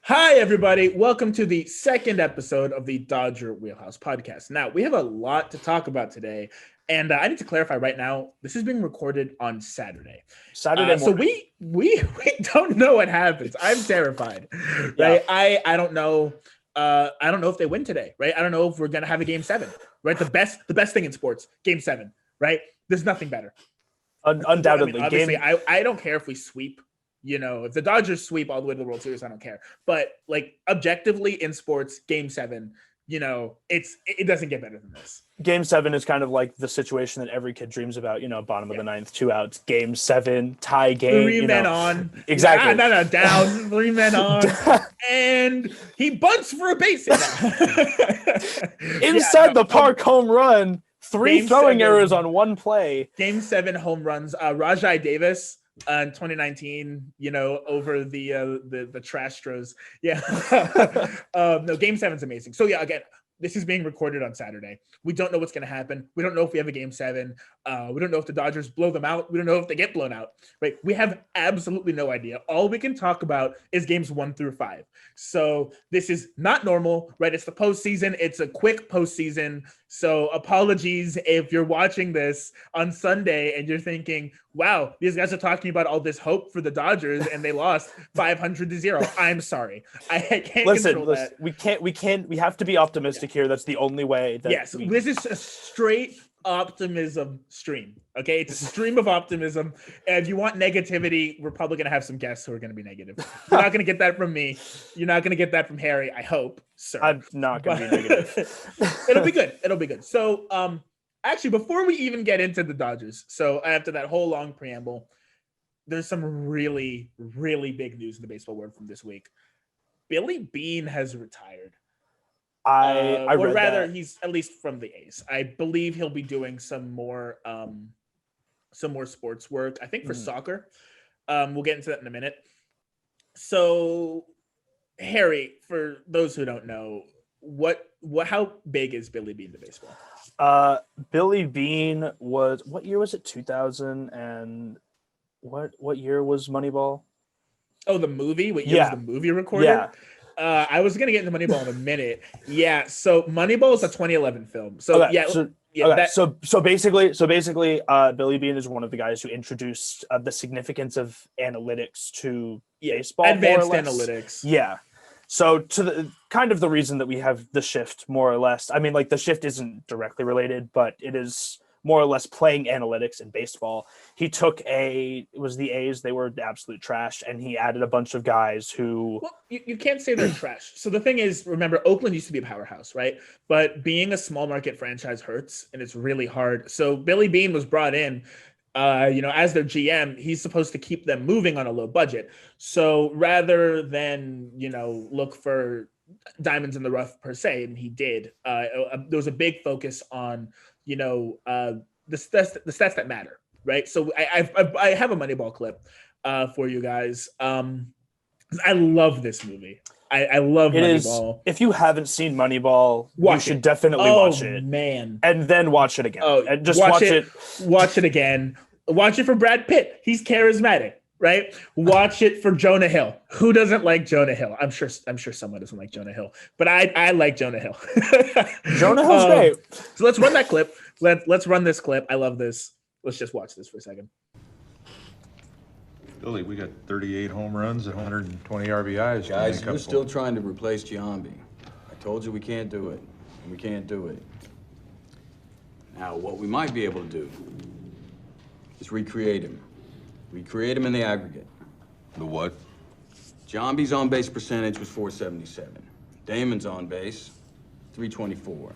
Hi, everybody. Welcome to the second episode of the Dodger Wheelhouse podcast. Now, we have a lot to talk about today, and I need to clarify right now, this is being recorded on Saturday. Saturday So morning. we don't know what happens. I'm terrified, right? I don't know. I don't know if they win today, right? I don't know if we're gonna have a game 7, right? The best thing in sports, game 7, right? There's nothing better. Undoubtedly. I mean, obviously, I don't care if we sweep. If the Dodgers sweep all the way to the World Series, I don't care. But like objectively in sports, game 7, it doesn't get better than this. Game 7 is kind of like the situation that every kid dreams about, bottom of the ninth, 2 outs, game 7, tie game. 3 men on. Exactly. No, down, 3 men on. And he bunts for a base hit. Inside the park home run, 3 throwing errors on 1 play. Game 7 home runs. Rajai Davis. In 2019, over the trash Stros. Yeah. No, game 7's amazing. So yeah, again, this is being recorded on Saturday. We don't know what's going to happen. We don't know if we have a game 7. We don't know if the Dodgers blow them out. We don't know if they get blown out, right? We have absolutely no idea. All we can talk about is games 1 through 5. So this is not normal, right? It's the postseason. It's a quick postseason. So apologies if you're watching this on Sunday and you're thinking, wow, these guys are talking about all this hope for the Dodgers and they lost 500-0. I'm sorry. I can't control that. We have to be optimistic here. That's the only way. This is a straight optimism stream. Okay. It's a stream of optimism. And if you want negativity, we're probably going to have some guests who are going to be negative. You're not going to get that from me. You're not going to get that from Harry. I hope, sir. I'm not going to be negative. It'll be good. So, actually, before we even get into the Dodgers, so after that whole long preamble, there's some really, really big news in the baseball world from this week. Billy Beane has retired. He's at least from the A's. I believe he'll be doing some more sports work. I think for soccer. We'll get into that in a minute. So, Harry, for those who don't know, how big is Billy Beane to baseball? Billy Beane was, what year was it? 2000 and what year was Moneyball? Oh, the movie? What year was the movie recorded? Yeah. I was gonna get into Moneyball in a minute. Yeah, so Moneyball is a 2011 film. So So basically, Billy Beane is one of the guys who introduced the significance of analytics to baseball. Advanced analytics. Yeah. So to the kind of the reason that we have the shift, more or less. I mean, like the shift isn't directly related, but it is more or less playing analytics in baseball. He took it was the A's, they were absolute trash, and he added a bunch of guys who... Well, you can't say they're trash. So the thing is, remember, Oakland used to be a powerhouse, right? But being a small market franchise hurts, and it's really hard. So Billy Beane was brought in, as their GM. He's supposed to keep them moving on a low budget. So rather than, look for diamonds in the rough per se, and he did, there was a big focus on the stats that matter, right? So I have a Moneyball clip for you guys. I love this movie. I love Moneyball. If you haven't seen Moneyball, you should definitely watch it. Man, and then watch it again. And just watch it. Watch it again. Watch it for Brad Pitt. He's charismatic. Right? Watch it for Jonah Hill. Who doesn't like Jonah Hill? I'm sure someone doesn't like Jonah Hill, but I like Jonah Hill. Jonah Hill's great. So let's run that clip. Let's run this clip. I love this. Let's just watch this for a second. Billy, we got 38 home runs and 120 RBIs. Guys, we're still trying to replace Giambi. I told you we can't do it, and we can't do it. Now, what we might be able to do is recreate him. Recreate him in the aggregate. The what? Giambi's on-base percentage was .477. Damon's on base, 324.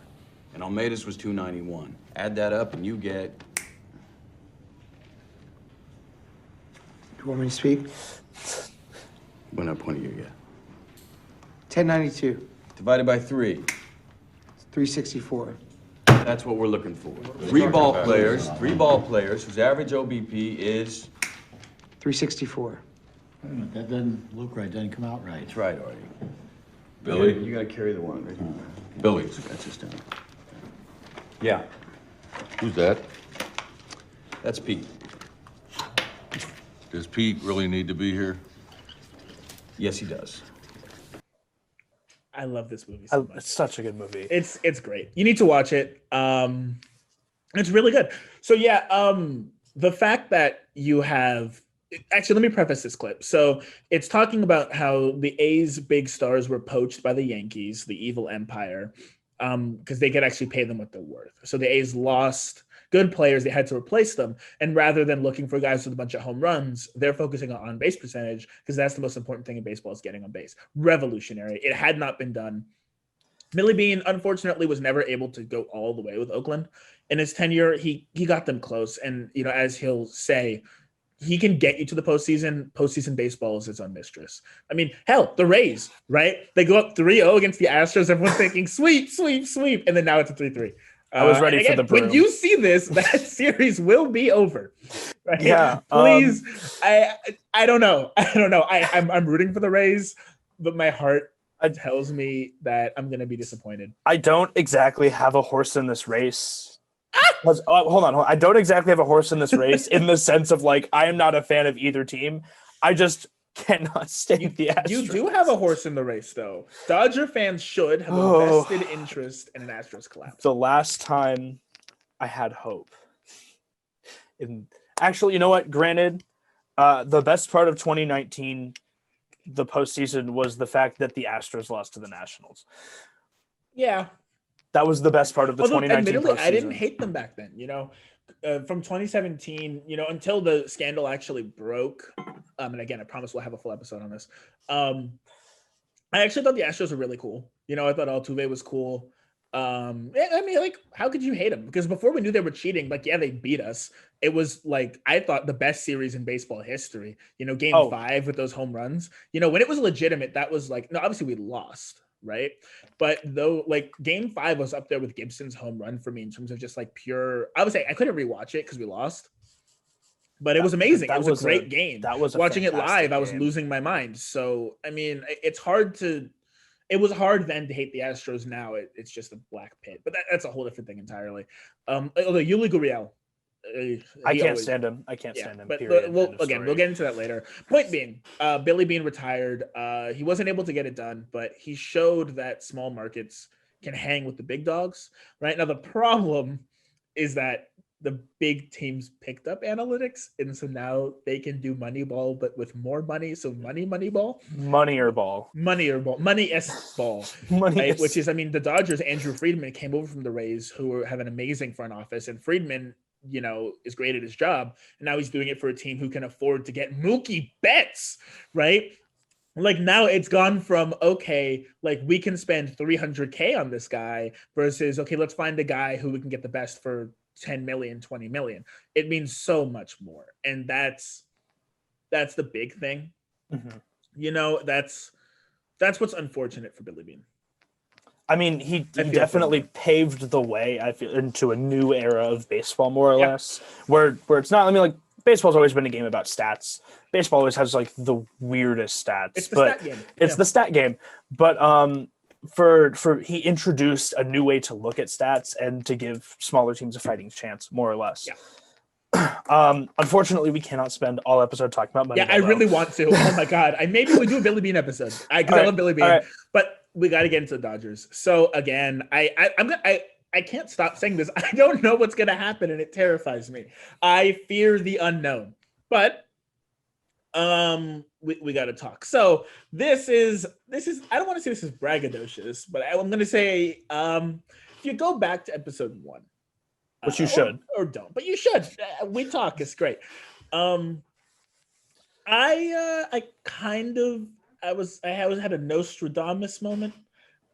And Almeida's was 291. Add that up and you get... Do you want me to speak? What point do you get? 1092. Divided by 3. 364. That's what we're looking for. Three ball players whose average OBP is... 364. Wait a minute, that doesn't look right, doesn't come out right. That's right, Artie. Billy? You gotta carry the one right? Billy. That's just down. Yeah, Who's that? that's Pete. Does Pete really need to be here? Yes, he does. I love this movie so much. It's such a good movie. It's great. You need to watch it. It's really good. So yeah, the fact that you have actually, let me preface this clip. So it's talking about how the A's big stars were poached by the Yankees, the evil empire, because they could actually pay them what they're worth. So the A's lost good players, they had to replace them. And rather than looking for guys with a bunch of home runs, they're focusing on on-base percentage because that's the most important thing in baseball is getting on base. Revolutionary. It had not been done. Billy Beane, unfortunately, was never able to go all the way with Oakland. In his tenure, he got them close. And, you know, as he'll say, he can get you to the postseason. Postseason baseball is his own mistress. I mean, hell, the Rays, right? They go up 3-0 against the Astros. Everyone's thinking, sweep, sweep, sweep. And then now it's a 3-3. I was ready for the broom. When you see this, that series will be over. Right? Yeah. Please. I don't know. I'm rooting for the Rays, but my heart tells me that I'm going to be disappointed. I don't exactly have a horse in this race. Hold on. I don't exactly have a horse in this race in the sense of like I am not a fan of either team. I just cannot stand the Astros. You do have a horse in the race, though. Dodger fans should have a vested interest in an Astros collapse. The last time I had hope. Actually, you know what? Granted, the best part of 2019, the postseason, was the fact that the Astros lost to the Nationals. Yeah. That was the best part of the 2019 admittedly, postseason. I didn't hate them back then. You know, from 2017, you know, until the scandal actually broke. And again, I promise we'll have a full episode on this. I actually thought the Astros were really cool. You know, I thought Altuve was cool. I mean, like, how could you hate them? Because before we knew they were cheating, like, yeah, they beat us. It was like, I thought the best series in baseball history. You know, Game 5 with those home runs. You know, when it was legitimate, that was like, no, obviously we lost. Right. But though, like Game 5 was up there with Gibson's home run for me in terms of just like pure. I would say I couldn't rewatch it because we lost, but it was amazing. It was a great game. That was watching it live. I was game. losing my mind. So I mean, it's hard to. It was hard then to hate the Astros. Now it's just a black pit. But that's a whole different thing entirely. Although Yuli Gurriel. I can't stand him. But we'll get into that later. Point being, Billy Beane retired. He wasn't able to get it done, but he showed that small markets can hang with the big dogs. Right now, the problem is that the big teams picked up analytics, and so now they can do Moneyball, but with more money. So Moneyball, Moneyer ball, Money-esque ball, right? Which is, I mean, the Dodgers. Andrew Friedman came over from the Rays, who have an amazing front office, and Friedman, you know, is great at his job. And now he's doing it for a team who can afford to get Mookie Betts, right? Like now it's gone from, okay, like we can spend $300K on this guy versus, okay, let's find a guy who we can get the best for 10 million, 20 million. It means so much more. And that's the big thing. Mm-hmm. You know, that's what's unfortunate for Billy Beane. I mean, he definitely paved the way, I feel, into a new era of baseball, more or less, where it's not, I mean, like, baseball's always been a game about stats. Baseball always has, like, the weirdest stats. It's the stat game. It's the stat game. But for he introduced a new way to look at stats and to give smaller teams a fighting chance, more or less. Yeah. Unfortunately, we cannot spend all episode talking about Moneyball. Yeah, I really want to. Oh, my God. Maybe we do a Billy Beane episode. Because I love Billy Beane. Right. But we got to get into the Dodgers. So again, I can't stop saying this. I don't know what's going to happen, and it terrifies me. I fear the unknown. But we got to talk. So this is. I don't want to say this is braggadocious, but I'm going to say if you go back to episode 1, which you should or don't, but you should. We talk. It's great. I had a Nostradamus moment.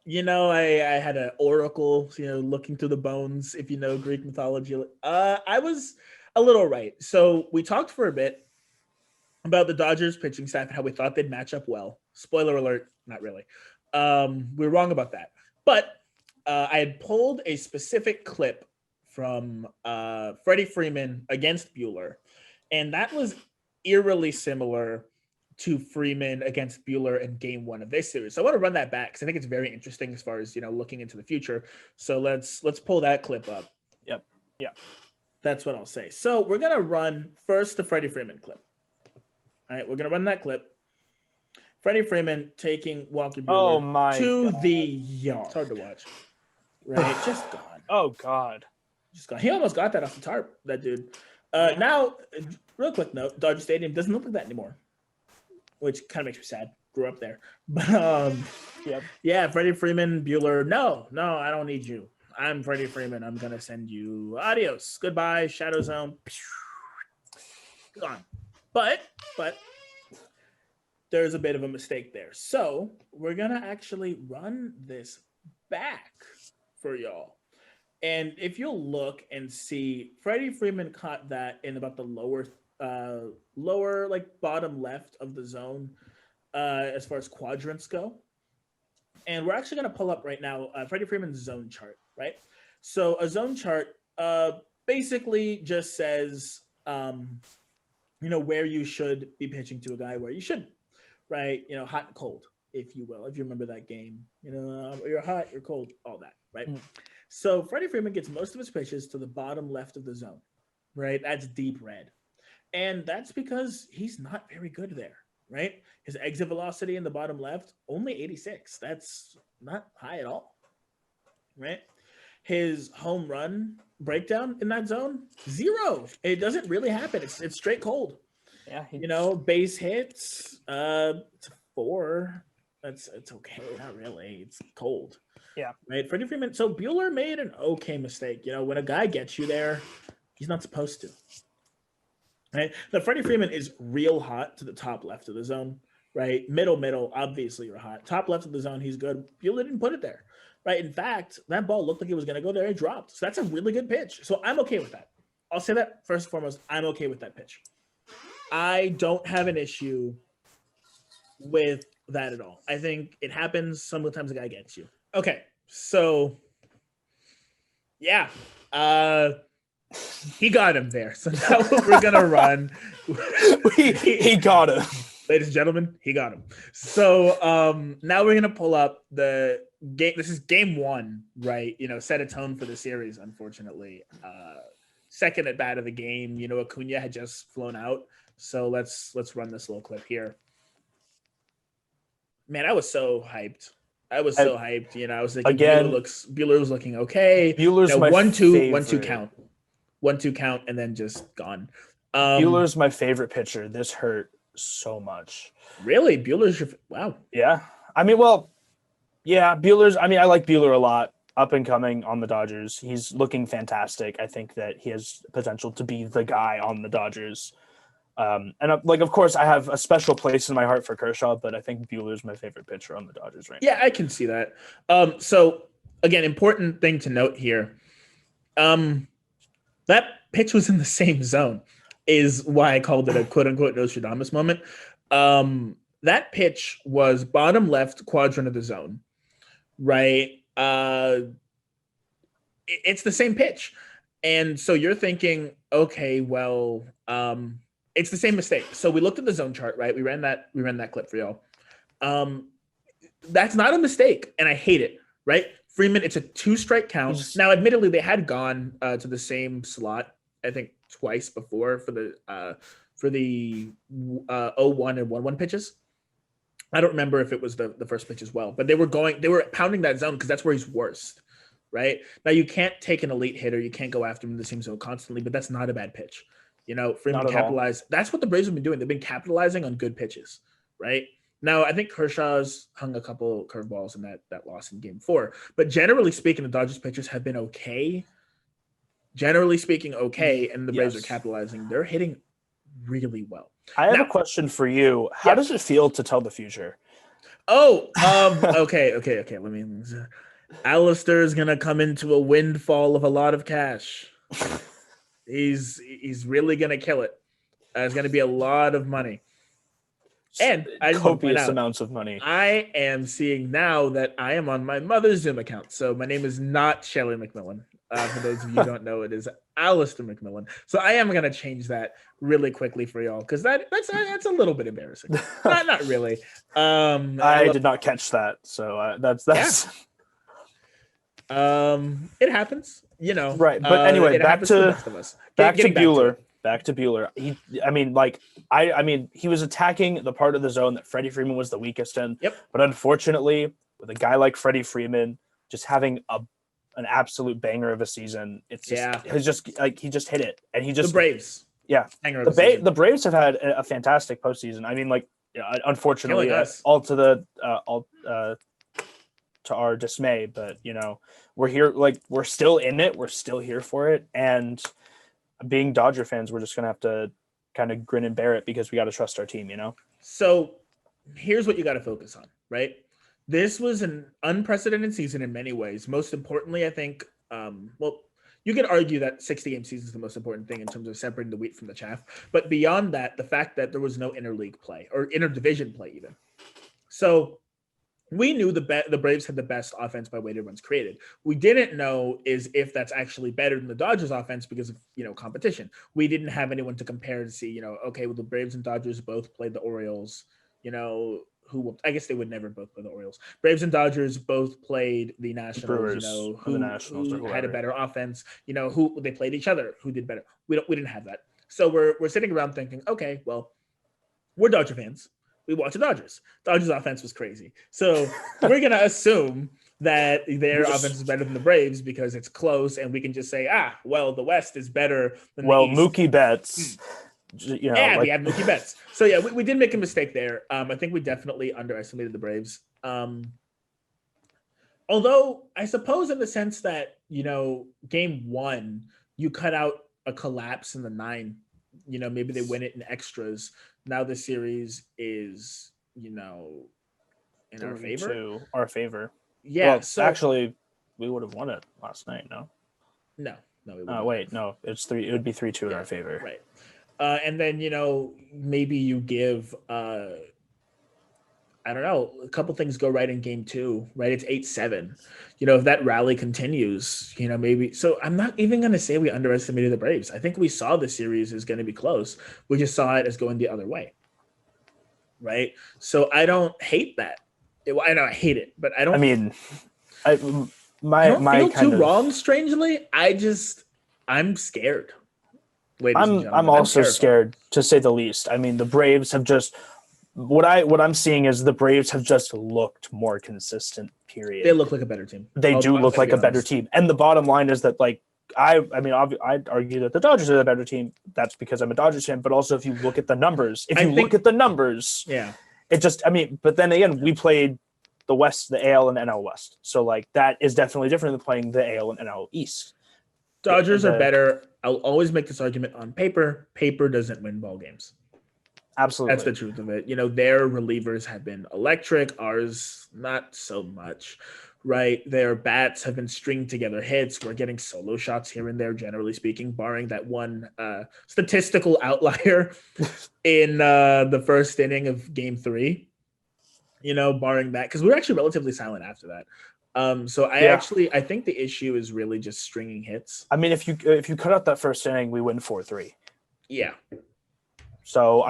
You know, I had an oracle, you know, looking through the bones, if you know Greek mythology. I was a little right. So we talked for a bit about the Dodgers pitching staff and how we thought they'd match up well. Spoiler alert, not really. We were wrong about that. But I had pulled a specific clip from Freddie Freeman against Buehler, and that was eerily similar to Freeman against Buehler in Game 1 of this series. So I want to run that back because I think it's very interesting as far as, you know, looking into the future. So let's pull that clip up. Yep. Yeah. That's what I'll say. So we're gonna run first the Freddie Freeman clip. All right, we're gonna run that clip. Freddie Freeman taking Walker Buehler Oh my to God. the yard. It's hard to watch. Right? Just gone. Oh God. Just gone. He almost got that off the tarp, that dude. Now, real quick note, Dodger Stadium doesn't look like that anymore, which kind of makes me sad. Grew up there. But Yep. yeah, Freddie Freeman, Bueller. No, I don't need you. I'm Freddie Freeman. I'm going to send you adios. Goodbye, Shadow Zone. Gone. But there's a bit of a mistake there. So we're going to actually run this back for y'all. And if you'll look and see, Freddie Freeman caught that in about the lower, like bottom left of the zone as far as quadrants go. And we're actually going to pull up right now Freddie Freeman's zone chart, right? So a zone chart basically just says, where you should be pitching to a guy, where you shouldn't, right? Hot and cold, if you will, if you remember that game. You're hot, you're cold, all that, right? So Freddie Freeman gets most of his pitches to the bottom left of the zone, right? That's deep red. And that's because he's not very good there, right? His exit velocity in the bottom left, only 86. That's not high at all, right? His home run breakdown in that zone, 0. It doesn't really happen. It's straight cold. Yeah. Base hits, it's a 4. It's okay. Not really. It's cold. Yeah. Right. Freddie Freeman. So Bueller made an okay mistake. When a guy gets you there, he's not supposed to. Right. Now, Freddie Freeman is real hot to the top left of the zone. Right. Middle. Obviously, you're hot. Top left of the zone, he's good. Bueller didn't put it there. Right. In fact, that ball looked like it was going to go there. It dropped. So that's a really good pitch. So I'm okay with that. I'll say that first and foremost. I'm okay with that pitch. I don't have an issue with that at all. I think it happens. Sometimes a guy gets you. Okay, so yeah, he got him there. So now we're gonna run. he got him, ladies and gentlemen. He got him. So now we're gonna pull up the game. This is game 1, right? Set a tone for the series. Unfortunately, second at bat of the game. Acuna had just flown out. So let's run this little clip here. Man, I was so hyped. I was hyped. I was thinking again, Bueller was looking okay. Bueller's my 1-2 count. 1-2 count and then just gone. Bueller's my favorite pitcher. This hurt so much. Really? Bueller's your wow. Yeah. Bueller's I like Bueller a lot. Up and coming on the Dodgers. He's looking fantastic. I think that he has potential to be the guy on the Dodgers. Of course, I have a special place in my heart for Kershaw, but I think Bueller's my favorite pitcher on the Dodgers right now. Yeah, I can see that. So again, important thing to note here. That pitch was in the same zone, is why I called it a quote unquote Nostradamus moment. That pitch was bottom left quadrant of the zone, right? It's the same pitch. And so you're thinking, okay, well, it's the same mistake. So we looked at the zone chart, right? We ran that clip for y'all. That's not a mistake, and I hate it, right? Freeman, it's a 2-strike count. Now, admittedly, they had gone to the same slot, I think, twice before for the 0-1 and 1-1 pitches. I don't remember if it was the first pitch as well, but they were pounding that zone because that's where he's worst, right? Now, you can't take an elite hitter. You can't go after him in the same zone constantly, but that's not a bad pitch. Freeman capitalized. That's what the Braves have been doing. They've been capitalizing on good pitches, right? Now, I think Kershaw's hung a couple curveballs in that loss in game 4. But generally speaking, the Dodgers pitchers have been okay. Generally speaking, okay, and the Braves are capitalizing. They're hitting really well. I have a question for you. How does it feel to tell the future? Oh, okay. Let me. Alistair's gonna come into a windfall of a lot of cash. He's really gonna kill it. It's gonna be a lot of money, and I just copious amounts of money. I am seeing now that I am on my mother's Zoom account, so my name is not Shelley McMillan. For those of you who don't know, it is Alistair McMillan. So I am gonna change that really quickly for y'all because that's a little bit embarrassing. not really. I did not catch that, so that's. It happens. Right, but anyway, back to Bueller. Back to Bueller. He was attacking the part of the zone that Freddie Freeman was the weakest in. Yep. But unfortunately, with a guy like Freddie Freeman just having an absolute banger of a season, he just hit it, and he just the Braves. Yeah, Banger of the Braves have had a fantastic postseason. I mean, unfortunately, all to our dismay, but we're here. We're still in it. We're still here for it, and being Dodger fans, we're just gonna have to kind of grin and bear it because we got to trust our team, So here's what you got to focus on, right? This was an unprecedented season in many ways. Most importantly, I think, you could argue that 60-game season is the most important thing in terms of separating the wheat from the chaff. But beyond that, the fact that there was no interleague play or interdivision play even. So we knew the Braves had the best offense by weighted runs created. We didn't know is if that's actually better than the Dodgers offense because of, competition. We didn't have anyone to compare to see, okay, well, the Braves and Dodgers both played the Orioles, I guess they would never both play the Orioles. Braves and Dodgers both played the Nationals, Brewers, who, the Nationals who had a better offense, who they played each other, who did better. We didn't have that. So we're sitting around thinking, okay, well, we're Dodger fans. We watch the Dodgers. Dodgers offense was crazy. So we're going to assume that their offense is better than the Braves because it's close. And we can just say, the West is better than the East. Mookie Betts, we had Mookie Betts. So we did make a mistake there. I think we definitely underestimated the Braves. Although I suppose in the sense that, game one, you cut out a collapse in the 9, maybe they win it in extras. Now the series is, in our favor. Yeah. Well, so actually, we would have won it last night. No. No. It's 3. It would be 3-2 in our favor. Right. And then maybe you give I don't know, a couple things go right in game 2, right? It's 8-7. If that rally continues, maybe. So I'm not even going to say we underestimated the Braves. I think we saw the series is going to be close. We just saw it as going the other way, right? So I don't hate that. I know I hate it, but I don't. I mean, I don't feel too wrong. Strangely, I'm scared. I'm also scared, to say the least. I mean, the Braves have just. What I'm seeing is the Braves have just looked more consistent, period. They look like a better team. They do look like a better team. And the bottom line is that, I'd argue that the Dodgers are the better team. That's because I'm a Dodgers fan. But also, if you look at the numbers, yeah. It just, but then again, we played the West, the AL and NL West. So, that is definitely different than playing the AL and NL East. Dodgers are better. I'll always make this argument on paper. Paper doesn't win ball games. Absolutely. That's the truth of it. Their relievers have been electric. Ours, not so much, right? Their bats have been stringing together hits. We're getting solo shots here and there, generally speaking, barring that one statistical outlier in the first inning of game 3, barring that, because we were actually relatively silent after that. So I think the issue is really just stringing hits. If you cut out that first inning, we win 4-3. Yeah. So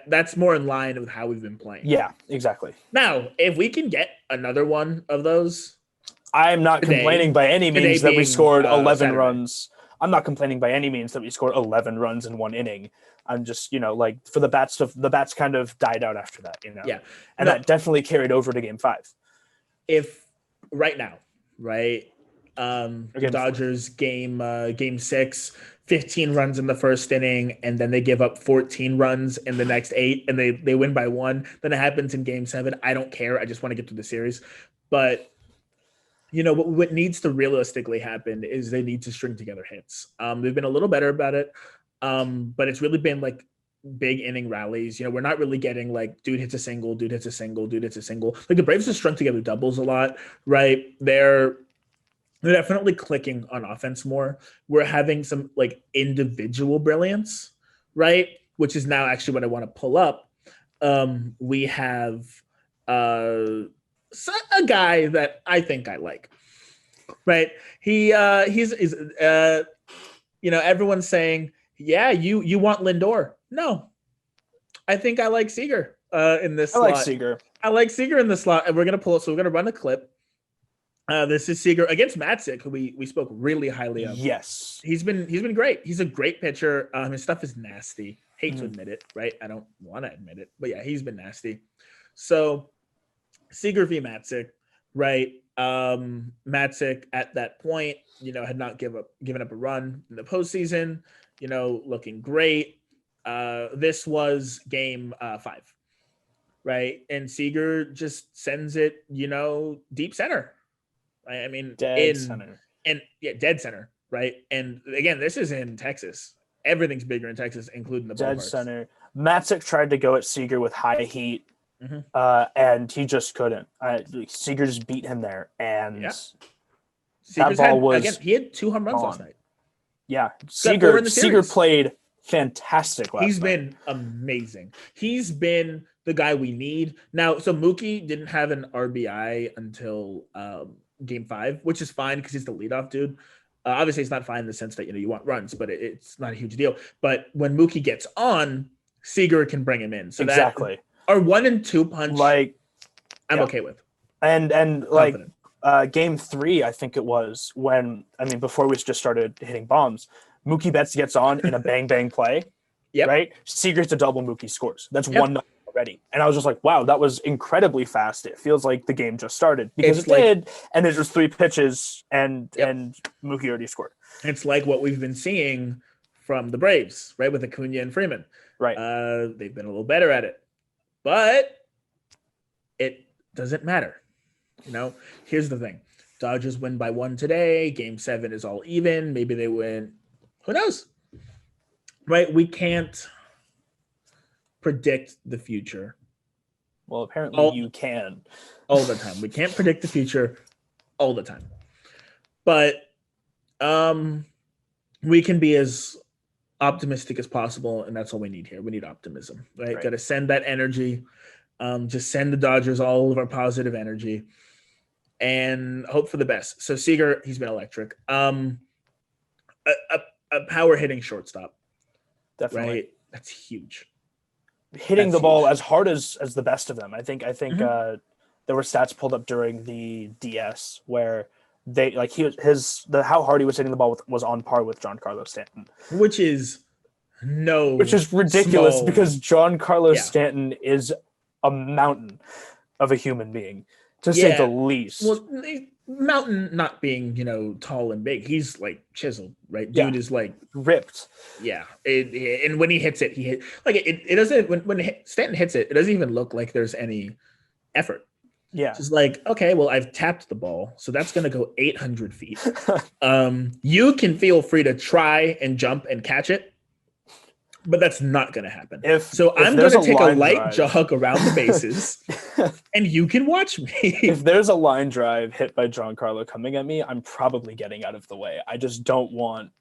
that's more in line with how we've been playing. Yeah, exactly. Now, if we can get another one of those, I'm not complaining by any means that we scored 11 Saturday. runs. I'm not complaining by any means that we scored 11 runs in one inning. I'm just, for the bats kind of died out after that, Yeah. And that definitely carried over to game 5. If right now, right? The Dodgers game 6, 15 runs in the first inning, and then they give up 14 runs in the next 8, and they win by 1. Then it happens in game 7. I don't care. I just want to get through the series. But what needs to realistically happen is they need to string together hits. They've been a little better about it, but it's really been big inning rallies. We're not really getting dude hits a single, dude hits a single, dude hits a single. The Braves have strung together doubles a lot, right? They're definitely clicking on offense more. We're having some individual brilliance, right? Which is now actually what I want to pull up. We have a guy that I think I like, right? He's everyone's saying, yeah, you want Lindor. No, I think I like Seager in this slot. I like Seager in the slot, and we're gonna pull it. So we're gonna run a clip. This is Seager against Matzik, who we spoke really highly of. Yes. He's been great. He's a great pitcher. His stuff is nasty. Hate to Mhm. admit it, right? I don't want to admit it, but yeah, he's been nasty. So Seager v. Matzik, right? Matzik at that point, had not given up a run in the postseason, looking great. This was game 5, right? And Seager just sends it, deep center. Right? I mean, Dead center. And yeah, dead center, right? And again, this is in Texas. Everything's bigger in Texas, including the Dead ballparks. center. Matzik tried to go at Seager with high heat, Mhm. and he just couldn't. Seager just beat him there, and Yeah. that ball was again. He had 2 home runs last gone. night. Yeah, 4 in the Seager series. played fantastic last He's night. been amazing. He's been the guy we need now. So Mookie didn't have an RBI until game 5, which is fine because he's the leadoff dude. Obviously, it's not fine in the sense that you want runs, but it's not a huge deal. But when Mookie gets on, Seager can bring him in. So exactly. That our 1 and 2 punch, I'm yeah. okay with. And like Confident. game 3, I think it was before we just started hitting bombs, Mookie Betts gets on in a bang bang play. Yep. Right. Seager's to double, Mookie scores. That's Yep. 1-0 already. And I was just like, wow, that was incredibly fast. It feels like the game just started because It's it did. And it was 3 pitches and Mookie already scored. It's like what we've been seeing from the Braves, right? With Acuna and Freeman. Right. They've been a little better at it, but it doesn't matter. Here's the thing. Dodgers win by 1 today. Game 7 is all even. Maybe they win. Who knows? Right? We can't predict the future Well, apparently you can. all the time. We can't predict the future all the time. But we can be as optimistic as possible, and that's all we need here. We need optimism, right? Got to send that energy. Just send the Dodgers all of our positive energy and hope for the best. So Seager, he's been electric. A power hitting shortstop, Definitely. right? That's huge. Hitting That's the ball huge. as hard as the best of them. I think there were stats pulled up during the DS where they how hard he was hitting the ball was on par with Giancarlo Stanton, Which is ridiculous small- because Giancarlo Yeah. Stanton is a mountain of a human being, to say the least. Well, Mountain not being, tall and big. He's like chiseled, right? Dude is like, ripped. yeah. And when he hits it, it doesn't, when Stanton hits it, it doesn't even look like there's any effort. Yeah. It's just like, okay, well, I've tapped the ball, so that's going to go 800 feet. You can feel free to try and jump and catch it, but that's not going to happen. If I'm going there's to take a line light drive- jog around the bases, and you can watch me. If there's a line drive hit by Giancarlo coming at me, I'm probably getting out of the way. I just don't want.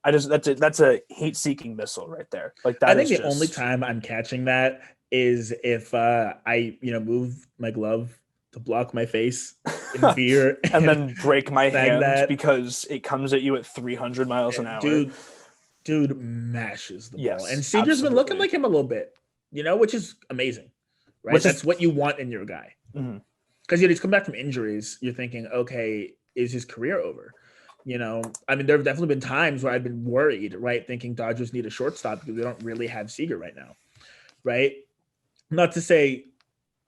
That's a heat-seeking missile right there. Like that. I think the only time I'm catching that is if I move my glove to block my face in fear, and then break my snag hand that. because it comes at you at 300 miles an hour. Dude mashes the Yes, ball, and Seager's been looking absolutely. like him a little bit, which is amazing, right? That's what you want in your guy, Mhm. because he's come back from injuries. You're thinking, okay, is his career over? I mean, there have definitely been times where I've been worried, right? Thinking Dodgers need a shortstop because we don't really have Seager right now, right? Not to say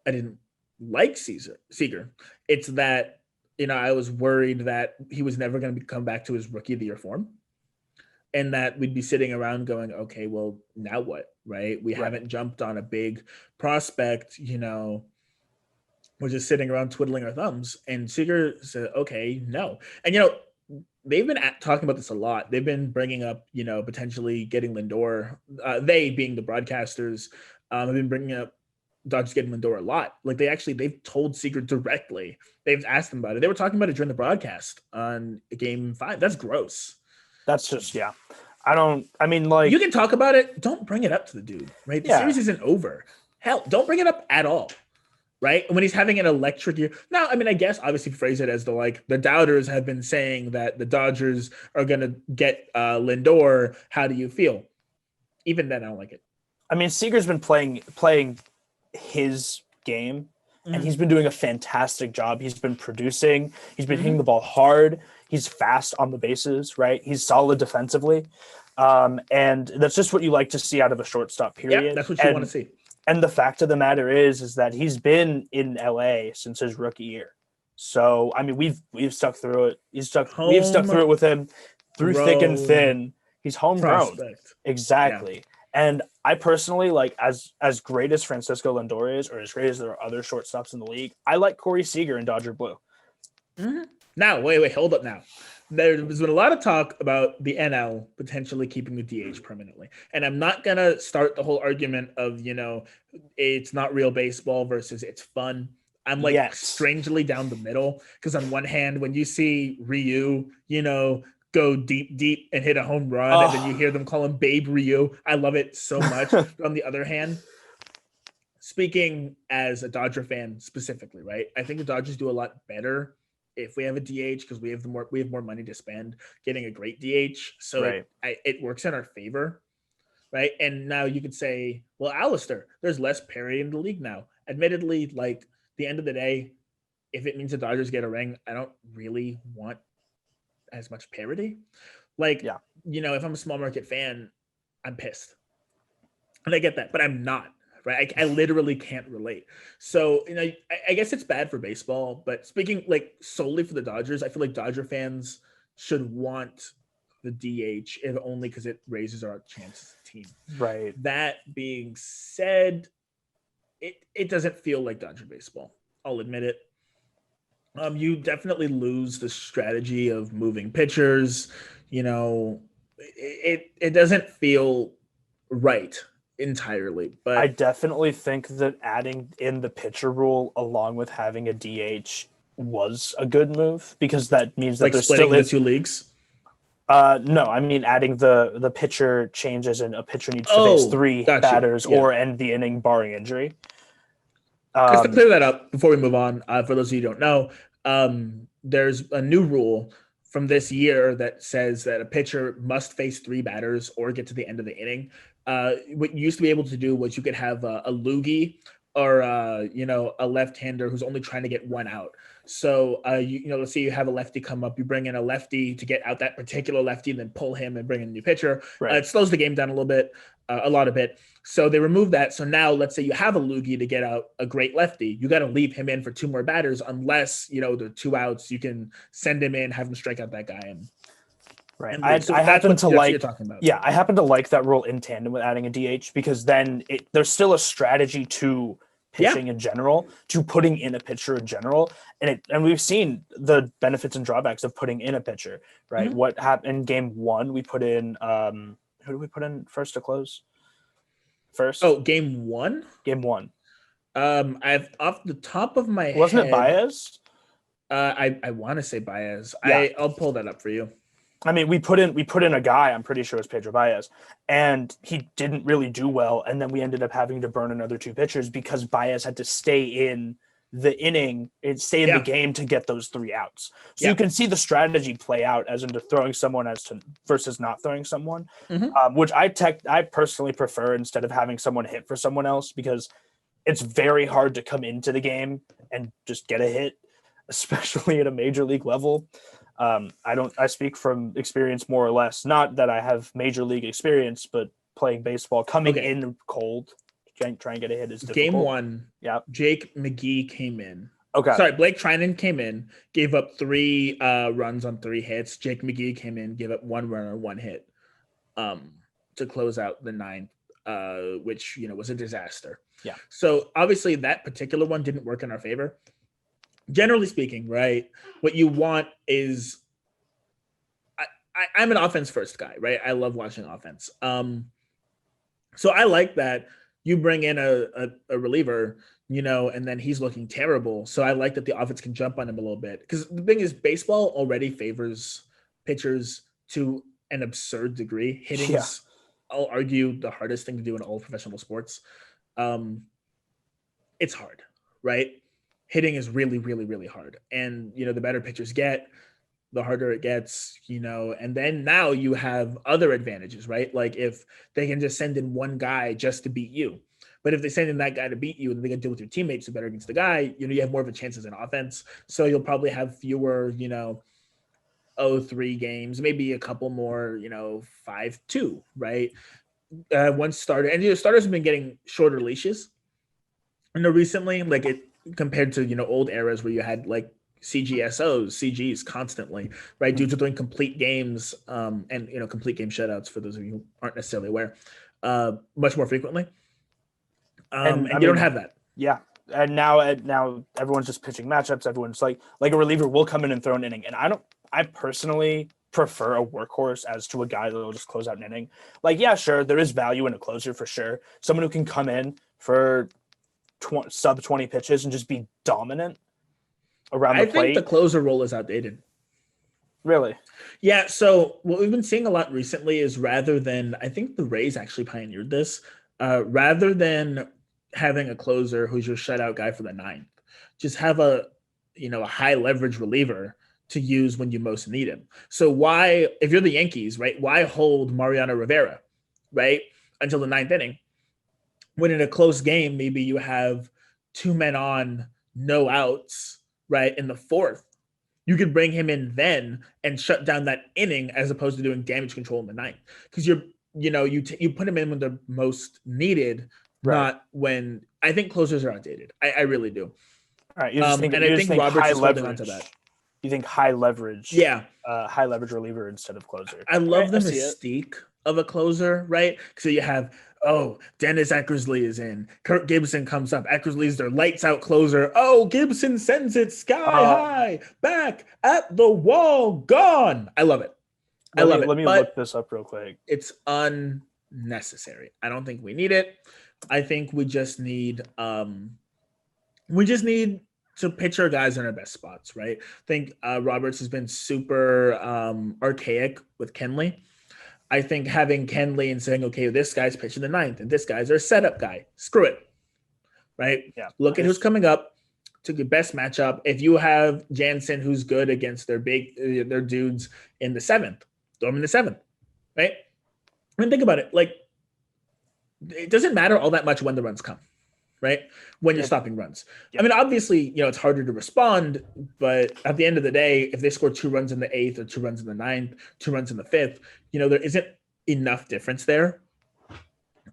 I didn't like Seager. It's that, I was worried that he was never going to come back to his rookie of the year form, and that we'd be sitting around going, okay, well, now what, right? We haven't jumped on a big prospect, we're just sitting around twiddling our thumbs. And Seager said, okay, no. And, they've been talking about this a lot. They've been bringing up, potentially getting Lindor. They being the broadcasters, have been bringing up Dodgers getting Lindor a lot. Like they've told Seager directly. They've asked him about it. They were talking about it during the broadcast on game 5. That's gross. That's just I mean, You can talk about it. Don't bring it up to the dude, right? The series isn't over. Hell, don't bring it up at all. Right? When he's having an electric year. Now, I mean, I guess obviously phrase it as the doubters have been saying that the Dodgers are going to get Lindor. How do you feel? Even then, I don't like it. I mean, Seager's been playing his game and he's been doing a fantastic job. He's been producing. He's been Mm-hmm. hitting the ball hard. He's fast on the bases, right? He's solid defensively. And that's just what you like to see out of a shortstop, period. Yeah, that's what you want to see. And the fact of the matter is that he's been in LA since his rookie year. So, I mean, we've stuck through it. We've stuck through it with him through thick and thin. He's homegrown. Prospect. Exactly. Yeah. And I personally, like, as great as Francisco Lindor is, or as great as there are other shortstops in the league, I like Corey Seager in Dodger Blue. Mm-hmm. Now, wait, hold up now. There's been a lot of talk about the NL potentially keeping the DH permanently. And I'm not going to start the whole argument of, it's not real baseball versus it's fun. I'm like strangely down the middle, because on one hand, when you see Ryu, go deep and hit a home run, and then you hear them call him Babe Ryu, I love it so much. On the other hand, speaking as a Dodger fan specifically, right? I think the Dodgers do a lot better if we have a DH, because we have more money to spend getting a great DH. So it works in our favor, right? And now you could say, well, Alistair, there's less parity in the league now. Admittedly, like, the end of the day, if it means the Dodgers get a ring, I don't really want as much parity. Like, if I'm a small market fan, I'm pissed. And I get that, but I'm not. Right, I literally can't relate. So, I guess it's bad for baseball. But speaking like solely for the Dodgers, I feel like Dodger fans should want the DH, if only because it raises our chances as a team. Right. That being said, it doesn't feel like Dodger baseball. I'll admit it. You definitely lose the strategy of moving pitchers. It doesn't feel right entirely, but I definitely think that adding in the pitcher rule along with having a DH was a good move, because that means that there's splitting still the two leagues. No, I mean adding the pitcher changes, and a pitcher needs to face 3 batters or end the inning barring injury. Just to clear that up before we move on, for those of you who don't know, there's a new rule from this year that says that a pitcher must face 3 batters or get to the end of the inning. What you used to be able to do was you could have a loogie or a left-hander who's only trying to get 1 out. So let's say you have a lefty come up, you bring in a lefty to get out that particular lefty, and then pull him and bring in a new pitcher. Right. It slows the game down a lot of bit. So they removed that. So now let's say you have a loogie to get out a great lefty, you got to leave him in for 2 more batters, unless there are 2 outs. You can send him in, have him strike out that guy, and right. And I happen to like. You're talking about. Yeah, I happen to like that rule in tandem with adding a DH, because then there's still a strategy to pitching in general, to putting in a pitcher in general, and we've seen the benefits and drawbacks of putting in a pitcher. Right. Mm-hmm. What happened in game 1? We put in who did we put in first to close? First. Oh, game 1. Game 1. I've off the top of my Wasn't head, it Baez? I want to say Baez. Yeah. I'll pull that up for you. I mean, we put in a guy, I'm pretty sure it was Pedro Baez, and he didn't really do well. And then we ended up having to burn another 2 pitchers because Baez had to stay in the inning and stay in the game to get those 3 outs. So you can see the strategy play out as into throwing someone versus not throwing someone, which I personally prefer instead of having someone hit for someone else, because it's very hard to come into the game and just get a hit, especially at a major league level. I speak from experience, more or less, not that I have major league experience, but playing baseball, coming in cold, trying to get a hit is difficult. Game 1, Jake McGee came in. Blake Trinan came in, gave up 3 runs on 3 hits. Jake McGee came in, gave up 1 run on 1 hit to close out the 9th, which was a disaster. Yeah. So obviously that particular one didn't work in our favor. Generally speaking, right, what you want is I'm an offense first guy, right? I love watching offense. So I like that you bring in a reliever, and then he's looking terrible. So I like that the offense can jump on him a little bit, because the thing is, baseball already favors pitchers to an absurd degree. Hitting is, I'll argue, the hardest thing to do in all professional sports. It's hard, right? Hitting is really, really, really hard. And, the better pitchers get, the harder it gets, and then now you have other advantages, right? Like if they can just send in 1 guy just to beat you, But if they send in that guy to beat you and they can deal with your teammates who are better against the guy, you have more of a chance as an offense. So you'll probably have fewer, 0-3 games, maybe a couple more, 5-2, right? One starter, and starters have been getting shorter leashes. Recently, like it compared to old eras where you had like CGs constantly, right? Dudes are doing complete games, and complete game shutouts for those of you who aren't necessarily aware, much more frequently. And you don't have that. Yeah. And now everyone's just pitching matchups. Everyone's like a reliever will come in and throw an inning. And I personally prefer a workhorse as to a guy that will just close out an inning. Like, yeah, sure, there is value in a closer for sure. Someone who can come in for sub 20 pitches and just be dominant around the plate. I think the closer role is outdated. Really? Yeah. So what we've been seeing a lot recently is rather than, I think the Rays actually pioneered this, rather than having a closer who's your shutout guy for the ninth, just have a high leverage reliever to use when you most need him. So why, if you're the Yankees, right, why hold Mariano Rivera, right, until the ninth inning? When in a close game, maybe you have 2 men on, no outs, right, in the fourth. You could bring him in then and shut down that inning as opposed to doing damage control in the ninth. Because you put him in when they're most needed, right. Not when. I think closers are outdated. I really do. All right, you just think, and I think Roberts is holding on to that. You think high leverage? Yeah, high leverage reliever instead of closer. I love the mystique of a closer, right? So you have, Dennis Eckersley is in. Kirk Gibson comes up. Eckersley's their lights out closer. Oh, Gibson sends it sky high, back at the wall, gone. I love it. Let me look this up real quick. It's unnecessary. I don't think we need it. I think we just need to pitch our guys in our best spots, right? I think Roberts has been super archaic with Kenley. I think having Kenley and saying, okay, this guy's pitching the ninth and this guy's our setup guy. Screw it, right? Yeah. Look at who's coming up to the best matchup. If you have Jansen, who's good against their dudes in the seventh, throw him in the seventh, right? I mean, think about it. Like, it doesn't matter all that much when the runs come, right? When you're stopping runs. Yeah. I mean, obviously, it's harder to respond, but at the end of the day, if they score 2 runs in the 8th or 2 runs in the 9th, 2 runs in the 5th, there isn't enough difference there.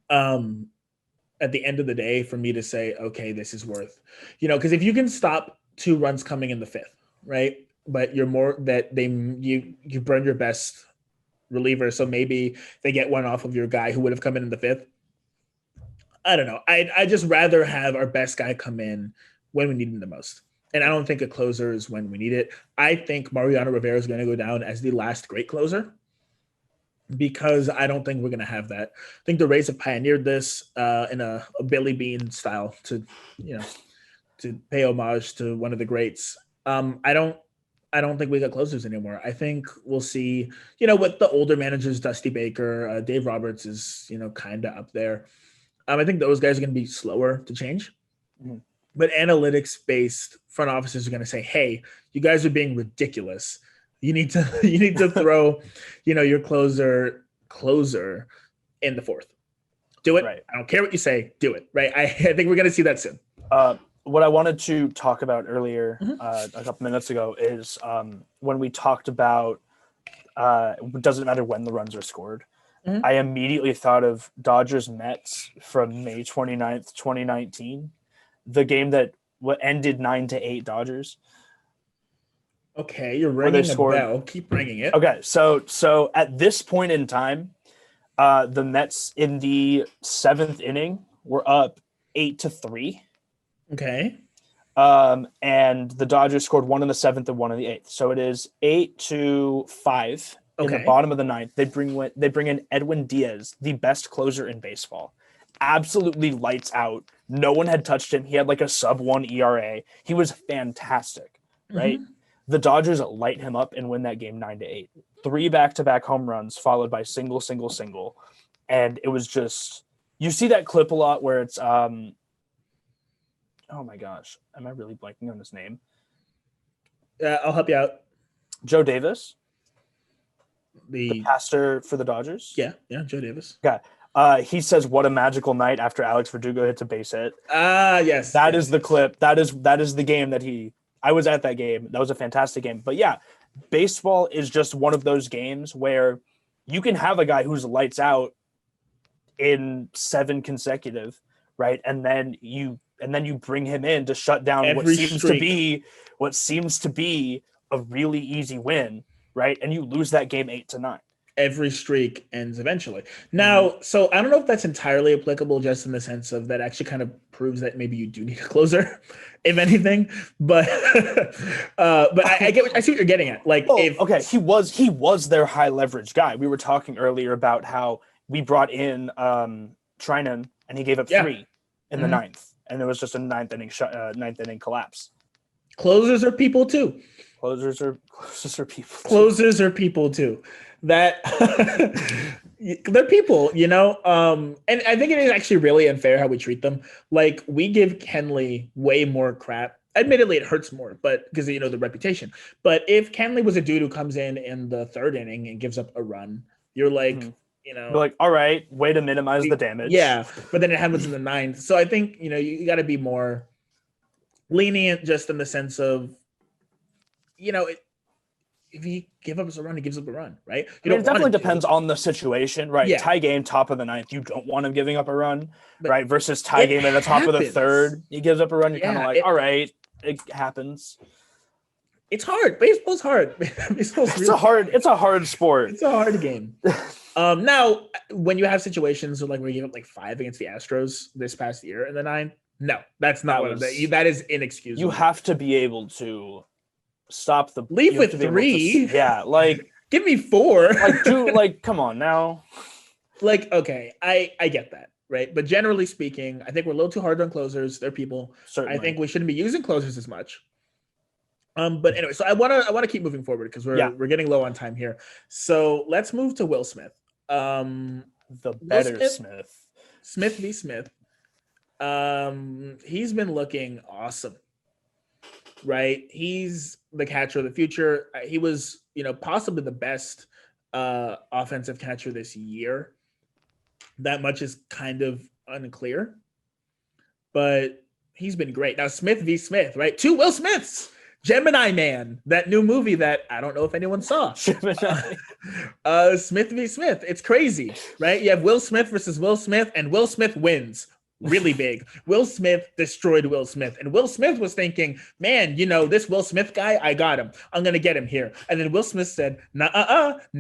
At the end of the day, for me to say, okay, this is worth, because if you can stop 2 runs coming in the 5th, right? But you're more that you burn your best reliever, so maybe they get one off of your guy who would have come in the 5th. I don't know. I just rather have our best guy come in when we need him the most. And I don't think a closer is when we need it. I think Mariano Rivera is going to go down as the last great closer because I don't think we're going to have that. I think the Rays have pioneered this in a Billy Beane style to pay homage to one of the greats. I don't think we got closers anymore. I think we'll see, with the older managers, Dusty Baker, Dave Roberts is, kind of up there. I think those guys are going to be slower to change. Mm-hmm. But analytics-based front offices are going to say, hey, you guys are being ridiculous. You need to throw, your closer in the 4th. Do it. Right. I don't care what you say. Do it. Right. I think we're going to see that soon. What I wanted to talk about earlier, a couple minutes ago, is when we talked about it doesn't matter when the runs are scored. Mm-hmm. I immediately thought of Dodgers Mets from May 29th, 2019, the game that ended 9-8 Dodgers. Okay, you're ringing a bell. Keep ringing it. Okay, so at this point in time, the Mets in the 7th inning were up 8-3. Okay. And the Dodgers scored 1 in the 7th and 1 in the 8th. So it is 8-5. In the bottom of the 9th, they bring in Edwin Diaz, the best closer in baseball. Absolutely lights out. No one had touched him. He had like a sub-1 ERA. He was fantastic, right? Mm-hmm. The Dodgers light him up and win that game 9-8. 3 back-to-back home runs followed by single. And it was just, you see that clip a lot where it's, oh my gosh, am I really blanking on his name? I'll help you out. Joe Davis. The pastor for the Dodgers. Yeah, Joe Davis. Okay. He says, "What a magical night!" after Alex Verdugo hits a base hit. Yes. That yes, is the yes. clip. That is the game that I was at that game. That was a fantastic game. But yeah, baseball is just one of those games where you can have a guy who's lights out in 7 consecutive, right? And then you bring him in to shut down Every streak. what seems to be a really easy win, right? And you lose that game 8-9. Every streak ends eventually. Now, so I don't know if that's entirely applicable, just in the sense of that actually kind of proves that maybe you do need a closer, if anything. But I see what you're getting at. Like, okay, he was their high leverage guy. We were talking earlier about how we brought in Trinan and he gave up 3 in the ninth, and it was just a ninth inning collapse. Closers are people too. Closers are people. Closers are people too. That they're people, you know. And I think it is actually really unfair how we treat them. Like, we give Kenley way more crap. Admittedly, it hurts more, but because the reputation. But if Kenley was a dude who comes in the 3rd inning and gives up a run, you're like, you're like, all right, way to minimize the damage. Yeah, but then it happens in the 9th. So I think you got to be more lenient, just in the sense of, if he give up a run, he gives up a run, right? It definitely depends on the situation, right? Yeah. Tie game, top of the 9th, you don't want him giving up a run, right? Versus tie game at the top of the 3rd, he gives up a run. You're kind of like, all right, it happens. It's hard. Baseball's hard. It's a hard sport. It's a hard game. Now, when you have situations where you gave up 5 against the Astros this past year in the 9th, no, that's not that is inexcusable. You have to be able to stop the leave with 3. Give me 4. Come on now. Okay, I get that, right? But generally speaking, I think we're a little too hard on closers. They're people. Certainly. I think we shouldn't be using closers as much. But anyway, so I want to keep moving forward because we're getting low on time here. So let's move to Will Smith. The better Smith. Smith v. Smith. He's been looking awesome. Right, he's the catcher of the future. He was, possibly the best offensive catcher this year. That much is kind of unclear, but he's been great. Now, Smith v. Smith, right? 2 Will Smiths. Gemini Man, that new movie that I don't know if anyone saw. Gemini. Smith v. Smith. It's crazy, right? You have Will Smith versus Will Smith, and Will Smith wins. Really big. Will Smith destroyed Will Smith. And Will Smith was thinking, man, this Will Smith guy, I got him. I'm going to get him here. And then Will Smith said, no,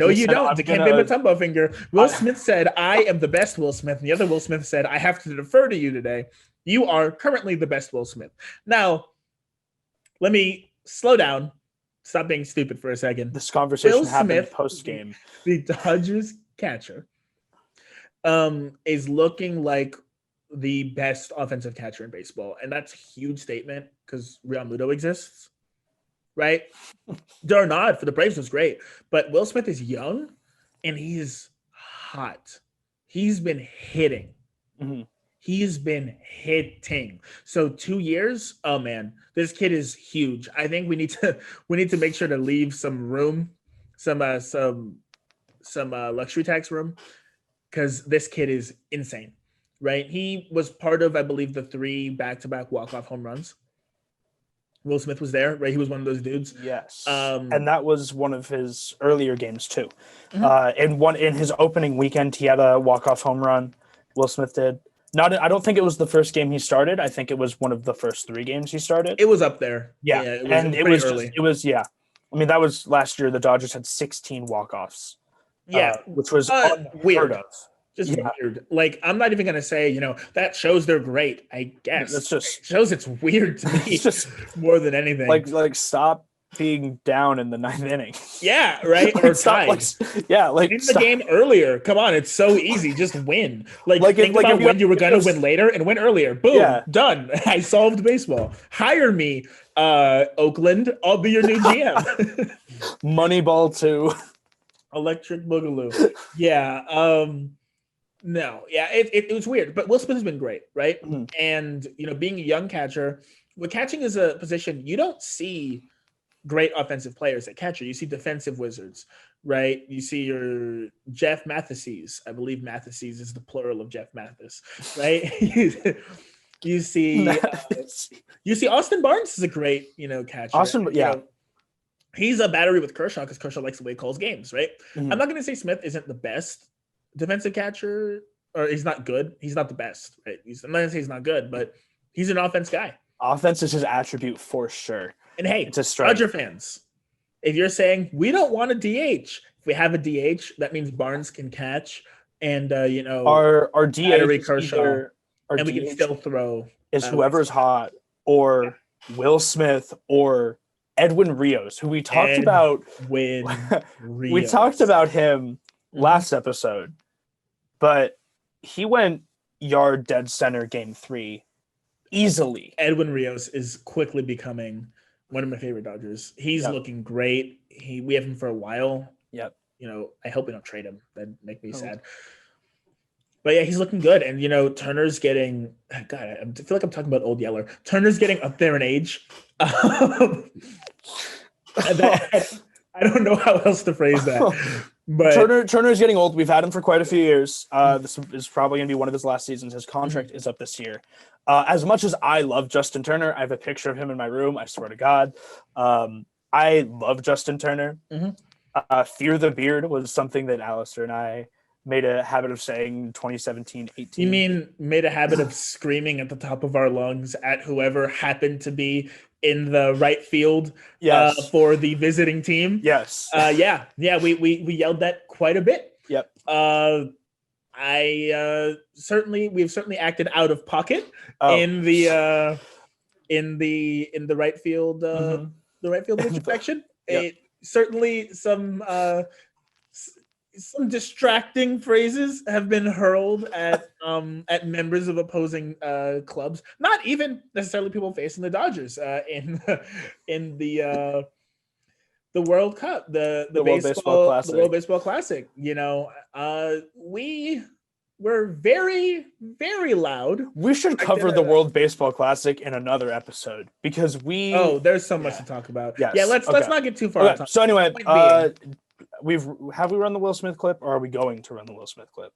you don't. The Kembe Mutombo finger. Will Smith said, I am the best Will Smith. And the other Will Smith said, I have to defer to you today. You are currently the best Will Smith. Now, let me slow down. Stop being stupid for a second. This conversation happened post-game. The Dodgers catcher is looking like the best offensive catcher in baseball. And that's a huge statement because Realmuto exists, right? Darnod for the Braves was great, but Will Smith is young and he's hot. He's been hitting. Mm-hmm. He's been hitting. So 2 years, oh man, this kid is huge. I think we need to make sure to leave some room, some luxury tax room, because this kid is insane. Right, he was part of, I believe, the 3 back-to-back walk-off home runs. Will Smith was there, right? He was one of those dudes. Yes, and that was one of his earlier games too. Mm-hmm. In his opening weekend, he had a walk-off home run. Will Smith did. I don't think it was the first game he started. I think it was one of the first 3 games he started. It was up there. Yeah, it was early. I mean, that was last year. The Dodgers had 16 walk-offs. Yeah, which was weird. Unheard of. Just weird. I'm not even gonna say, that shows they're great. I guess it shows it's weird to me. It's just more than anything. Like stop being down in the 9th inning. Yeah, right. Or tied. Win the game earlier. Come on, it's so easy. Just win. Think about when you were gonna win later and win earlier. Boom, done. I solved baseball. Hire me, Oakland. I'll be your new GM. Moneyball 2. Electric Boogaloo. Yeah. No, yeah, it was weird, but Will Smith has been great, right? Mm-hmm. And being a young catcher, catching is a position you don't see great offensive players at catcher. You see defensive wizards, right? You see your Jeff Mathises. I believe Mathises is the plural of Jeff Mathis, right? You see Austin Barnes is a great, catcher. Austin, yeah. He's a battery with Kershaw because Kershaw likes the way he calls games, right? Mhm. I'm not going to say Smith isn't the best defensive catcher, or he's not good. He's not the best, right? I'm not going to say he's not good, but he's an offense guy. Offense is his attribute for sure. And hey, it's a strength. Dodger fans, if you're saying we don't want a DH, if we have a DH, that means Barnes can catch, and our DH battery Kershaw, and we DH can still throw. Is whoever's hot, or Will Smith, or Edwin Rios, who we talked about. We talked about him last episode, but he went yard dead center game 3 easily. Edwin Rios is quickly becoming one of my favorite Dodgers. He's looking great. We have him for a while. Yep. I hope we don't trade him. That'd make me sad. But yeah, he's looking good. And, Turner's getting, God, I feel like I'm talking about Old Yeller. Turner's getting up there in age. I don't know how else to phrase that. But Turner's getting old. We've had him for quite a few years. This is probably going to be one of his last seasons. His contract is up this year. As much as I love Justin Turner, I have a picture of him in my room. I swear to God. I love Justin Turner. Fear the beard was something that Alistair and I made a habit of saying in 2017-18. You mean made a habit of screaming at the top of our lungs at whoever happened to be in the right field for the visiting team? Yes. We yelled that quite a bit. Yep. We've certainly acted out of pocket in the right field the right field section. Yep. Certainly some distracting phrases have been hurled at members of opposing clubs, not even necessarily people facing the Dodgers in the World Cup, the World Baseball Classic. The World Baseball Classic. We were very, very loud. We should cover the World Baseball Classic in another episode because there's so much to talk about. Yes. Yeah, let's not get too far. Okay. So anyway, have we run the Will Smith clip, or are we going to run the Will Smith clip?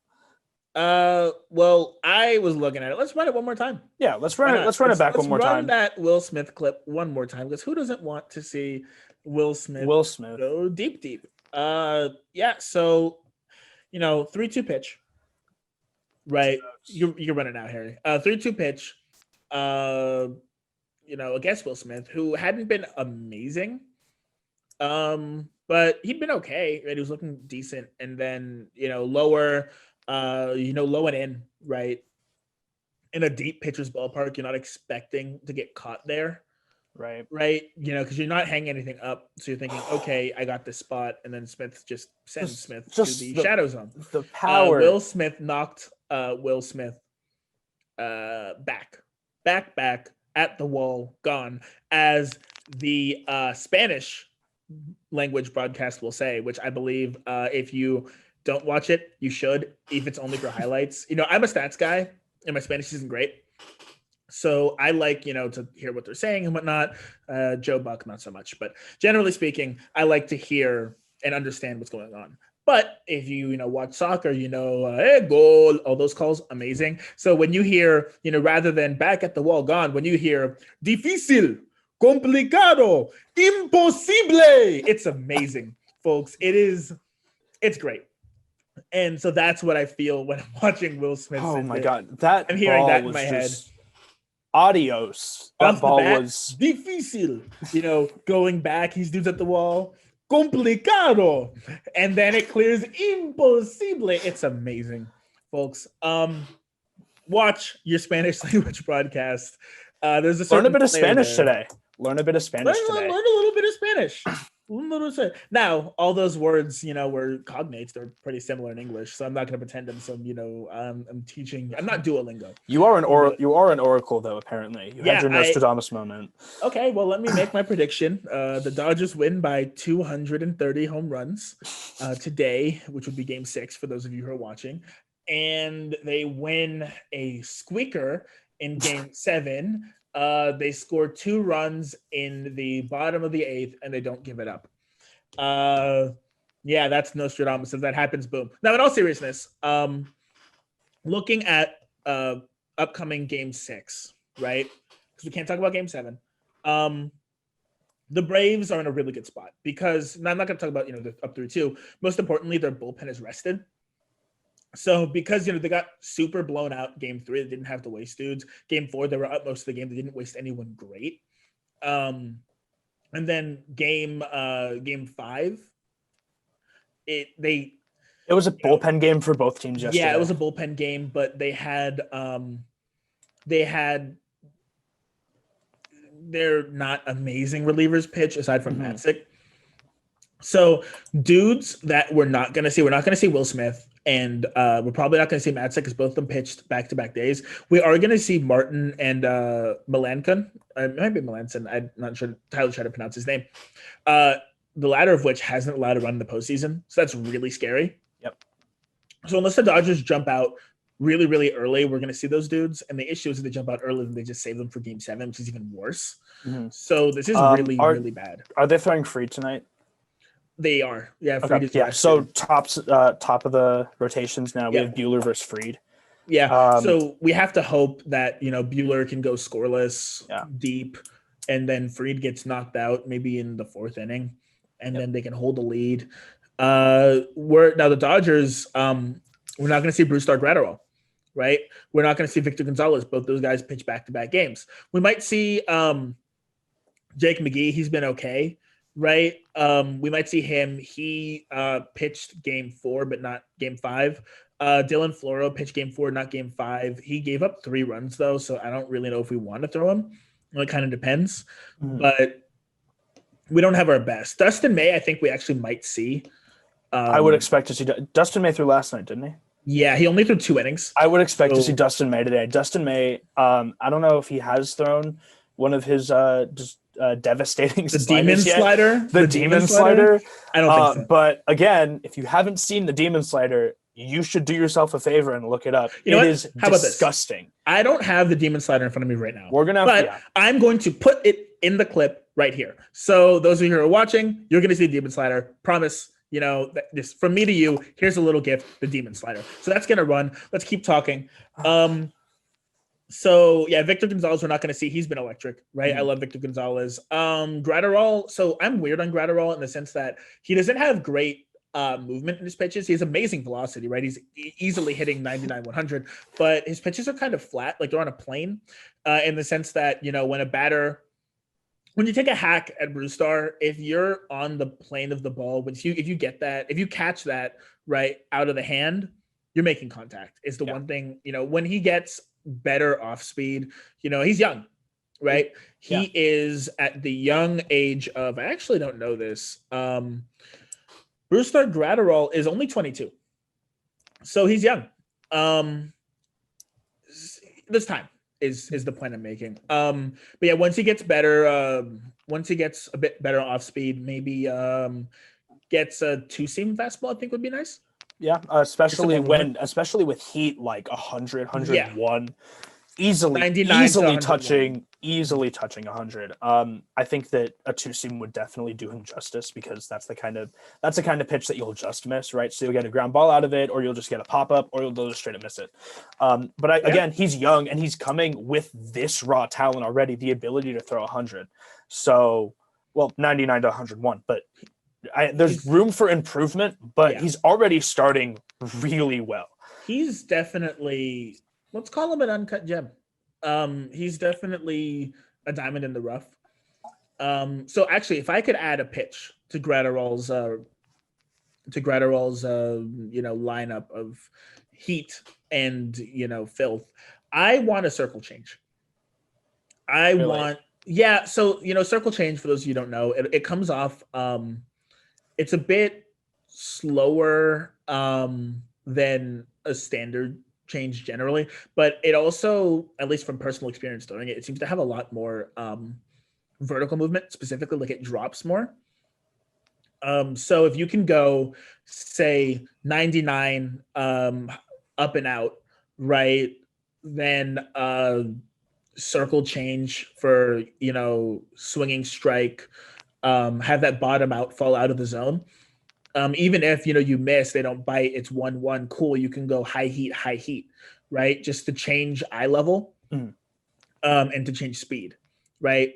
Well, I was looking at it. Let's run it one more time. Yeah, let's run it. Let's run it back one more time. Run that Will Smith clip one more time, because who doesn't want to see Will Smith go deep? Yeah. So, 3-2 pitch. Right. You're running out, Harry. 3-2 pitch. Against Will Smith, who hadn't been amazing. But he'd been okay, right? He was looking decent, and then lower, low and in, right? In a deep pitcher's ballpark, you're not expecting to get caught there, right? Because you're not hanging anything up, so you're thinking, okay, I got this spot, and then Smith just sends Smith to the shadow zone. The power. Will Smith knocked Will Smith back at the wall, gone, as the Spanish language broadcast will say, which I believe if you don't watch it, you should, if it's only for highlights. I'm a stats guy and my Spanish isn't great, so I like to hear what they're saying and whatnot. Joe Buck not so much, but generally speaking, I like to hear and understand what's going on. But if you watch soccer, hey, goal, all those calls, amazing. So when you hear rather than back at the wall, gone, when you hear difícil, complicado, imposible, it's amazing, folks. It's great. And so that's what I feel when I'm watching Will Smith. Oh my God. I'm hearing that in my head. Adios. That ball was difícil. Going back, he's dudes at the wall. Complicado. And then it clears imposible. It's amazing, folks. Watch your Spanish language broadcast. There's a learn a bit of Spanish today. Learn a bit of Spanish today. Learn a little bit of Spanish. Now, all those words, were cognates. They're pretty similar in English, so I'm not going to pretend I'm some, I'm teaching. I'm not Duolingo. You are an oracle, though. Apparently, you had your Nostradamus moment. Okay, well, let me make my prediction. The Dodgers win by 230 home runs today, which would be Game 6 for those of you who are watching, and they win a squeaker in Game 7. They score 2 runs in the bottom of the 8th, and they don't give it up. Yeah, that's Nostradamus. If that happens, boom. Now, in all seriousness, looking at upcoming Game 6, right? Because we can't talk about Game 7. The Braves are in a really good spot because I'm not going to talk about the up 3-2. Most importantly, their bullpen is rested. So because they got super blown out Game 3, they didn't have to waste dudes. Game 4, they were up most of the game. They didn't waste anyone great. And then game 5, it was a bullpen game for both teams yesterday. Yeah, it was a bullpen game, but they had they're not amazing relievers pitch aside from Matzik. So dudes that we're not going to see Will Smith, and we're probably not going to see Matzik because both of them pitched back-to-back days. We are going to see Martin and Melancon. It might be Melanson. I'm not sure. Tyler tried to pronounce his name. The latter of which hasn't allowed to run in the postseason. So that's really scary. Yep. So unless the Dodgers jump out really, really early, we're going to see those dudes. And the issue is if they jump out early, then they just save them for Game 7, which is even worse. So this is really bad. Are they throwing Fried tonight? They are. Yeah. Okay. Yeah. So top of the rotations now. We have Buehler versus Fried. Yeah. So we have to hope that Buehler can go scoreless deep, and then Fried gets knocked out maybe in the 4th inning, and then they can hold the lead. Now the Dodgers. We're not going to see Brusdar Graterol, right? We're not going to see Victor Gonzalez. Both those guys pitch back-to-back games. We might see Jake McGee. He's been okay, right? We might see him. He pitched Game 4, but not Game 5. Dylan Floro pitched Game 4, not Game 5. He gave up 3 runs, though, so I don't really know if we want to throw him. It kind of depends. But we don't have our best. Dustin May, I think we actually might see. I would expect to see Dustin May threw last night, didn't he? Yeah, he only threw 2 innings. I would expect to see Dustin May today. Dustin May, I don't know if he has thrown one of his devastating sliders yet. The demon slider. I don't think so. But again, if you haven't seen the demon slider, you should do yourself a favor and look it up. It is disgusting. I don't have the demon slider in front of me right now. We're gonna I'm going to put it in the clip right here. So those of you who are watching, you're going to see the demon slider. Promise. This from me to you. Here's a little gift, the demon slider. So that's gonna run. Let's keep talking. So yeah, Victor Gonzalez, we're not gonna see. He's been electric, right? I love Victor Gonzalez. Graterol. So I'm weird on Graterol in the sense that he doesn't have great movement in his pitches. He has amazing velocity, right? He's easily hitting 99, 100, but his pitches are kind of flat, like they're on a plane, in the sense that when you take a hack at Brusdar, if you're on the plane of the ball, if you catch that right out of the hand, you're making contact. Is the one thing, when he gets better off speed, he's young, right? He is at the young age of, I actually don't know this. Brusdar Graterol is only 22. So he's young. This time. Is the point I'm making. But yeah, once he gets better, once he gets a bit better off speed, maybe gets a 2-seam fastball, I think would be nice. Yeah, especially with heat like 100, 101, easily touching 100. I think that a 2-seam would definitely do him justice because that's the kind of pitch that you'll just miss, right? So you'll get a ground ball out of it, or you'll just get a pop up, or you'll just straight up miss it. Again, he's young and he's coming with this raw talent already, the ability to throw 100. So, 99 to 101, but there's room for improvement. But he's already starting really well. He's definitely, let's call him an uncut gem. He's definitely a diamond in the rough. So actually, if I could add a pitch to Graterol's lineup of heat and filth, I want a circle change. So circle change, for those of you who don't know, it comes off. It's a bit slower than a standard change generally, but it also, at least from personal experience throwing it seems to have a lot more vertical movement, specifically like it drops more. So if you can go say 99 up and out, right, then circle change for, swinging strike, have that bottom out, fall out of the zone. Even if, you miss, they don't bite, it's 1-1, cool. You can go high heat, right? Just to change eye level, and to change speed, right?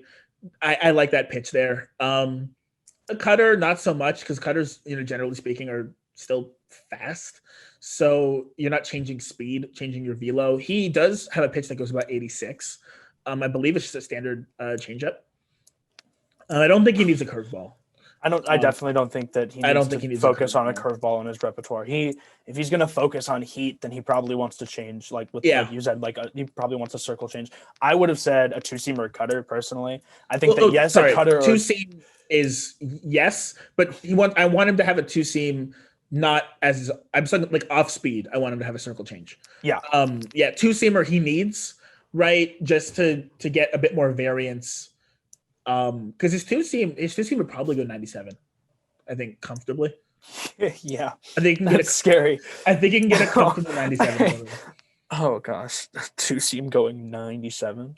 I like that pitch there. A cutter, not so much, because cutters, generally speaking, are still fast. So you're not changing speed, changing your velo. He does have a pitch that goes about 86. I believe it's just a standard changeup. I don't think he needs a curveball. I definitely don't think that he I don't needs think to he needs a focus on a curveball. curveball in his repertoire. If he's going to focus on heat, then he probably wants to change, like you said, he probably wants a circle change. I would have said a two-seam or a cutter personally. I think a cutter two seam is yes, but I want him to have a two seam, not as I'm saying like off speed. I want him to have a circle change. Yeah. Two seamer he needs, right, just to get a bit more variance. Because his two seam would probably go 97, I think, comfortably. Yeah, I think he can that's scary. I think he can get a comfortable 97. Oh gosh, two seam going 97.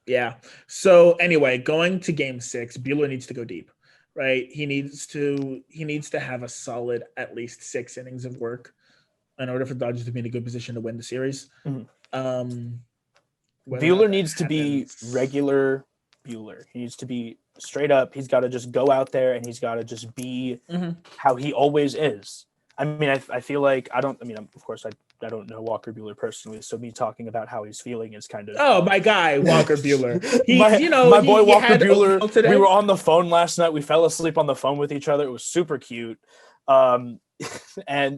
Yeah. So anyway, going to game 6, Buehler needs to go deep, right? He needs to have a solid at least 6 innings of work in order for Dodgers to be in a good position to win the series. Buehler needs to be regular Buehler. He needs to be straight up. He's got to just go out there and he's got to just be how he always is. I mean, I feel like of course, I don't know Walker Buehler personally, so me talking about how he's feeling is kind of... Oh, my guy, Walker Buehler. My boy Walker Buehler, we were on the phone last night. We fell asleep on the phone with each other. It was super cute. And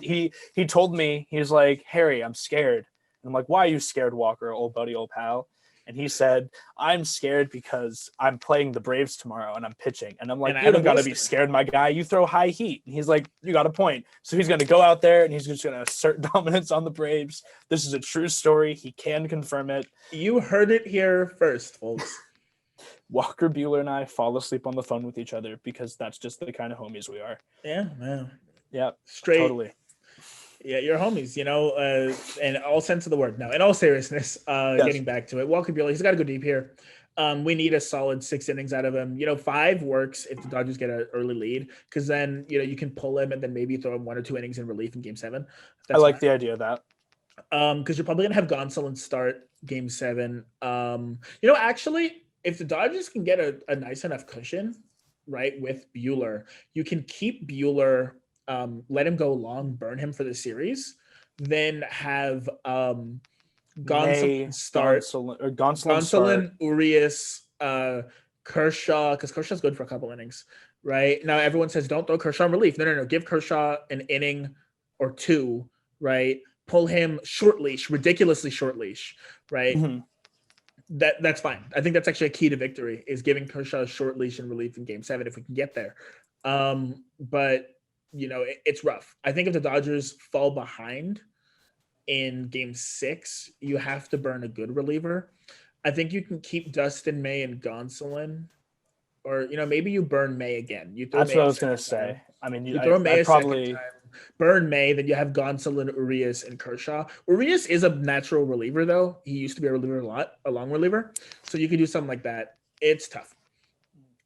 he told me, he's like, Harry, I'm scared. And I'm like, why are you scared, Walker, old buddy, old pal? And he said, I'm scared because I'm playing the Braves tomorrow and I'm pitching. And I'm like, you don't got to be scared, my guy. You throw high heat. And he's like, you got a point. So he's going to go out there and he's just going to assert dominance on the Braves. This is a true story. He can confirm it. You heard it here first, folks. Walker Buehler and I fall asleep on the phone with each other because that's just the kind of homies we are. Yeah, man. Yeah, straight. Totally. Yeah, you're homies, in all sense of the word. No, in all seriousness, getting back to it, Walker Buehler, he's got to go deep here. We need a solid 6 innings out of him. 5 works if the Dodgers get an early lead, because then, you can pull him and then maybe throw him 1 or 2 innings in relief in game 7. I like the idea of that. Because you're probably going to have Gonsolin start game 7. Actually, if the Dodgers can get a nice enough cushion, right, with Buehler, you can keep Buehler, let him go long, burn him for the series, then have Gonsolin start, Gonsolin, Urias, Kershaw, because Kershaw's good for a couple innings, right? Now everyone says don't throw Kershaw in relief. No. Give Kershaw an inning or 2, right? Pull him short leash, ridiculously short leash, right? That's fine. I think that's actually a key to victory, is giving Kershaw a short leash in relief in game 7 if we can get there. But it's rough. I think if the Dodgers fall behind in game 6, you have to burn a good reliever. I think you can keep Dustin May and Gonsolin, or maybe you burn May again. That's what I was going to say. I mean, you throw May second time, burn May, then you have Gonsolin, Urias, and Kershaw. Urias is a natural reliever, though. He used to be a reliever a long reliever, so you could do something like that. It's tough.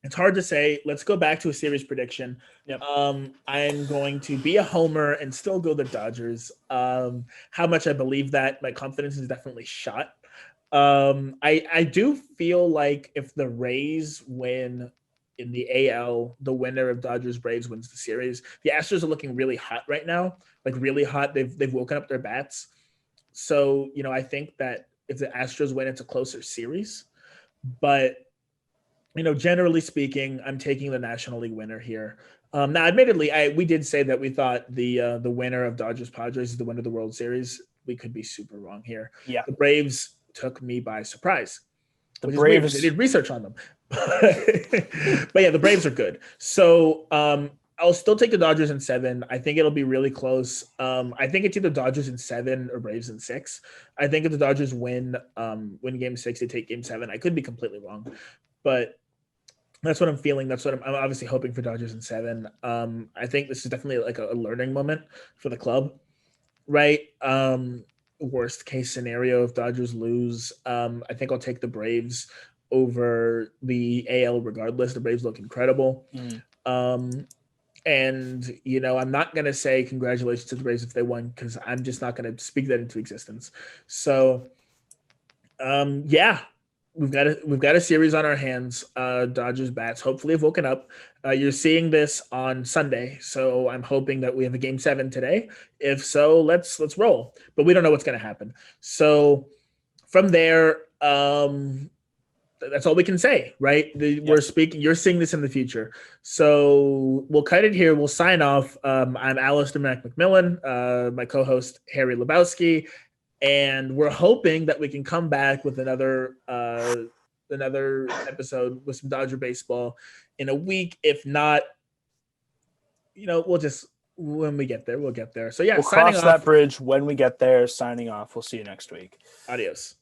It's hard to say. Let's go back to a series prediction. Yep. I'm going to be a homer and still go the Dodgers. How much I believe that, my confidence is definitely shot. I do feel like if the Rays win in the AL, the winner of Dodgers Braves wins the series. The Astros are looking really hot right now, like really hot. They've woken up their bats. So, I think that if the Astros win, it's a closer series. But generally speaking, I'm taking the National League winner here. Now, admittedly, we did say that we thought the winner of Dodgers Padres is the winner of the World Series. We could be super wrong here. Yeah, the Braves took me by surprise. The Braves, they did research on them, but yeah, the Braves are good. So I'll still take the Dodgers in 7. I think it'll be really close. I think it's either Dodgers in 7 or Braves in 6. I think if the Dodgers win game 6, they take game 7. I could be completely wrong, but that's what I'm feeling. That's what I'm obviously hoping for Dodgers in 7. I think this is definitely like a learning moment for the club, right? worst case scenario if Dodgers lose. I think I'll take the Braves over the AL regardless. The Braves look incredible. And, I'm not going to say congratulations to the Braves if they won, because I'm just not going to speak that into existence. So, we've got a series on our hands. Dodgers bats hopefully have woken up. You're seeing this on Sunday, so I'm hoping that we have a game 7 today. If so, let's roll. But we don't know what's going to happen. So from there, that's all we can say, right? We're speaking. You're seeing this in the future, so we'll cut it here. We'll sign off. I'm Alistair McMillan, my co-host Harry Lebowski, and we're hoping that we can come back with another episode with some Dodger baseball in a week. If not, we'll just, when we get there, we'll get there. So yeah, we'll signing cross off. that bridge when we get there. Signing off. We'll see you next week. Adios.